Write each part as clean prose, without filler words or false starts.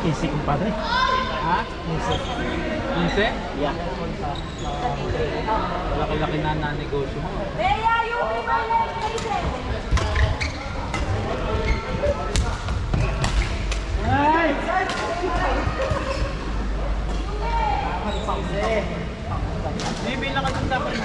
Easy, compadre. Ha? Easy. 15? Yeah. Laki-laki na negosyo mo. Ay! May bilang ka dun dapat.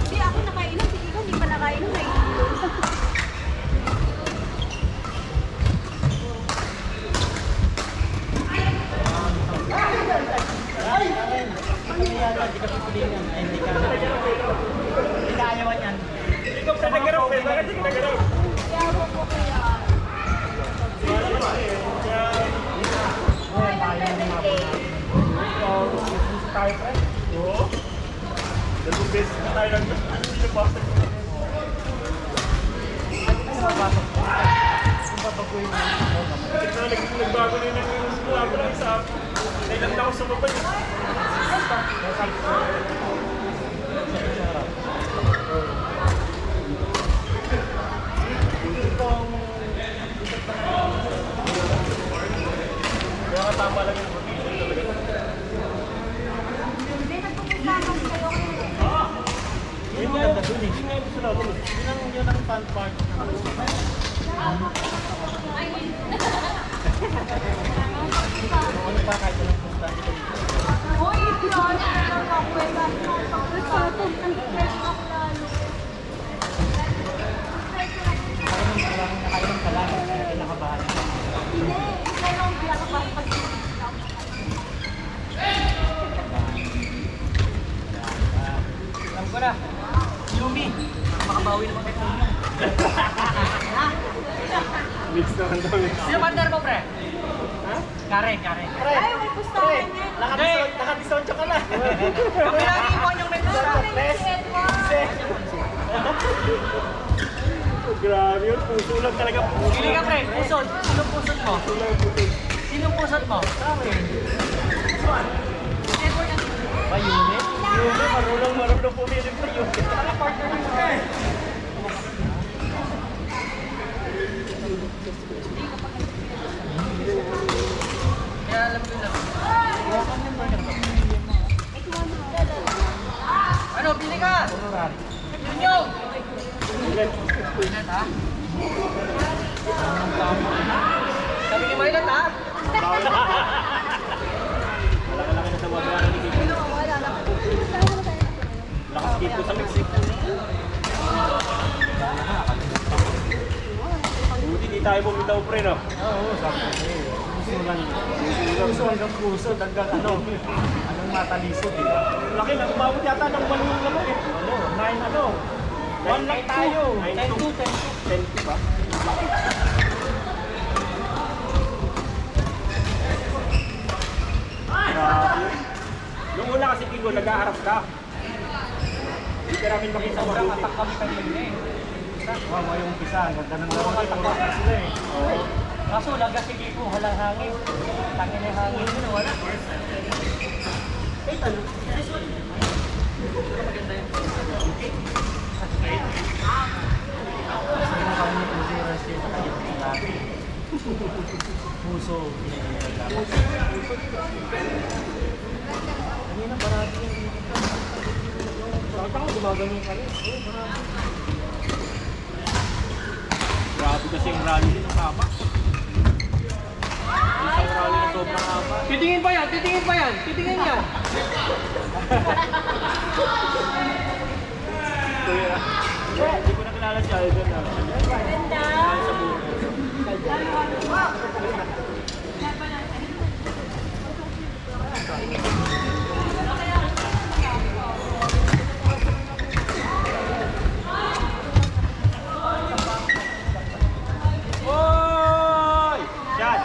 Hindi ako nakainom, sige ko, hindi pa nakainom, naiinom. Hindi ka ayawan yan. Ikaw sa nagaraw, bakit hindi nagaraw? Kaya ako po kaya. Oh, tayo na mga tayo, friend. Oo. Dalawang beses na tayo lang. Sino ba? Kung babaguhin mo, Nagbago na yung nag-iros ko. Ako lang sa ilang na ako sa babay. Kaya tama lang yung rotation talaga. Hindi, nagpupuntahan kayo. yun maganda dun eh. Hindi nga gusto natin. Yun ang fun part. Ano pa kahit anong punta nila dito. Hoy, yun! Ang kakwela. Ang fresh up lalo. Nakainom ka lang, kinakabahan. Hindi, isa lang biyak ako para pag-inom. Alam ko na. Yumi. Makabawi naman kay Punyo. Mix naman daw yun. Sino partner mo, pre? Ha? Karen. Ay, may pustahan yan. Naka-disount ka na. Kami lagi mo yung may Si Edward. Grabe yun. Puso lang talaga. Pili ka, pre. Pusod. Sinong pusod mo? Puso lang yung puso. Sinong pusod mo? Edward ang Ba, Yumi? Yun, marunong pumili pa yun. Partner mo, pre. Kaya alam ko lang. Ano, pili ka? Yun yung! Ilan, ha? Sabi ni Mailat, ha? Malaki-laki na sa mga ni Kiko. wala lang. Lakas Kiko sa Mexico. Buti di tayo bumitaw pre, no? Oo, sabi ko. Puso lang. Puso hanggang puso, hanggang ano, hanggang matalisod, di ba? Laki na, umabot yata ng 1 yung laman eh. Ano, 9 ano? 1 lang tayo. 10-2. 10 ba? Grabe. Nung una kasi Kiko, nag-aharap ka. Hindi ka namin makita Sobrang mabuti. atak kami kanina eh. Wow, yung umpisa, ang ganda ng laro kayo. Sila eh. Oo. Kaso laga si Kiko, walang hangin. Tangin na yung hangin yun, wala. Eh, talo. Maganda yun. Sige na kami ni Uziras yun sa kanyang lagi. Puso, pinag-iilag. Kanina parati yung Bakit ako gumagano ka rin? Grabe kasi yung rally din ng tama. Isang rally na sobrang haba. Titingin pa yan, titingin pa yan, titingin yan. Hindi ko nakilala si Alden na. Ganda. Sa buhay. Oy! Shot!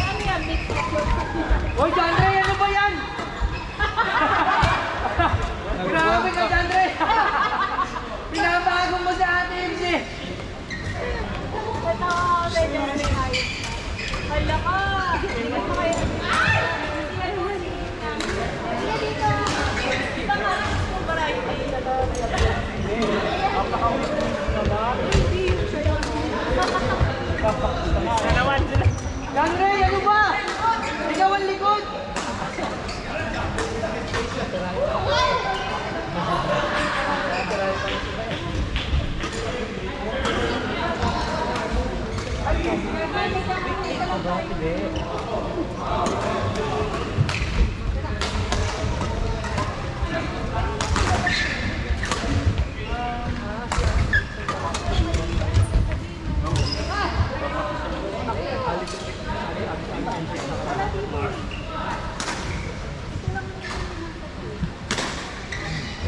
Ano yan, mix na Hoy, Jandre, ano ba yan? Grabe ka, Jandre. Pinabago mo sa Ate MC. Ito ako, medyo may ayos. Hala ka! Hindi ka kayo. Hindi ano man eh. Sige dito. Dito ka. Kung variety. Hindi yung sa'yo. Nanawan sila. Jandre, ano ba? Ikaw ang likod.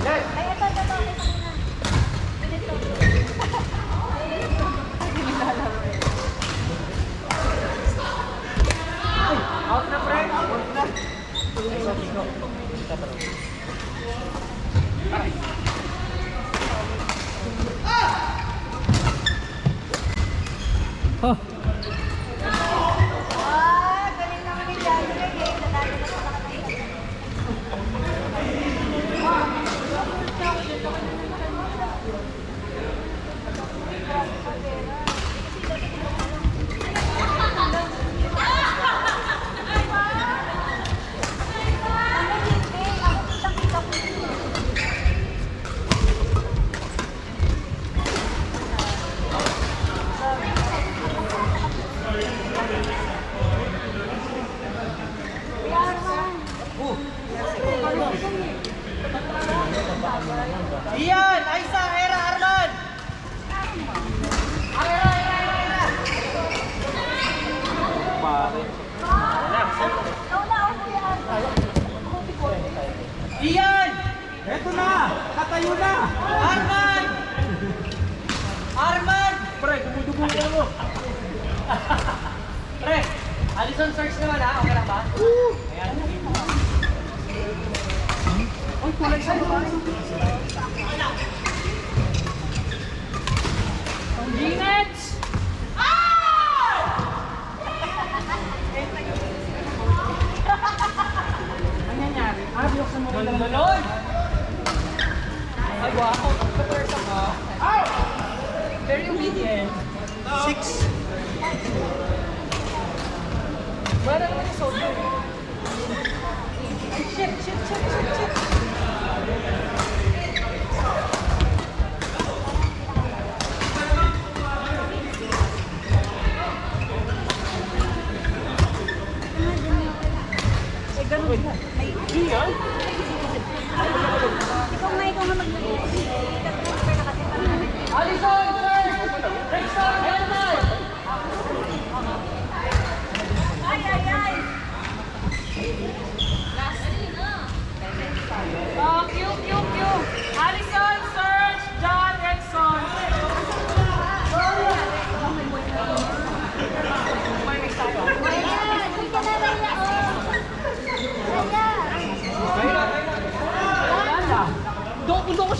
Ay, ito, ito, ito. Ganito. Out na, pre. Out na. Ah, galing naman ni Jandre eh. Nadali na sa nakatay. Ian, Aisa, Era, Arman. Pare. Ian! Eto na! Katayo na! Arman! Arman! Pre, dumudugo ka mo. Pre, Alison search naman ha, okay lang ba? Ayan. Uy, kulay sa'yo ba? Ginets! Ano nangyari? Binuksan mo ko lang balon! Ay, wow! Very obedient. 6. Wala naman yung soda. Ay, shit. Eh, ganun din. Iyan? Ikaw nga maglagay. Nag-transfer na kasi para namin. Alison, sir! Rexon, Elmer! Ay! Kung doon ko siya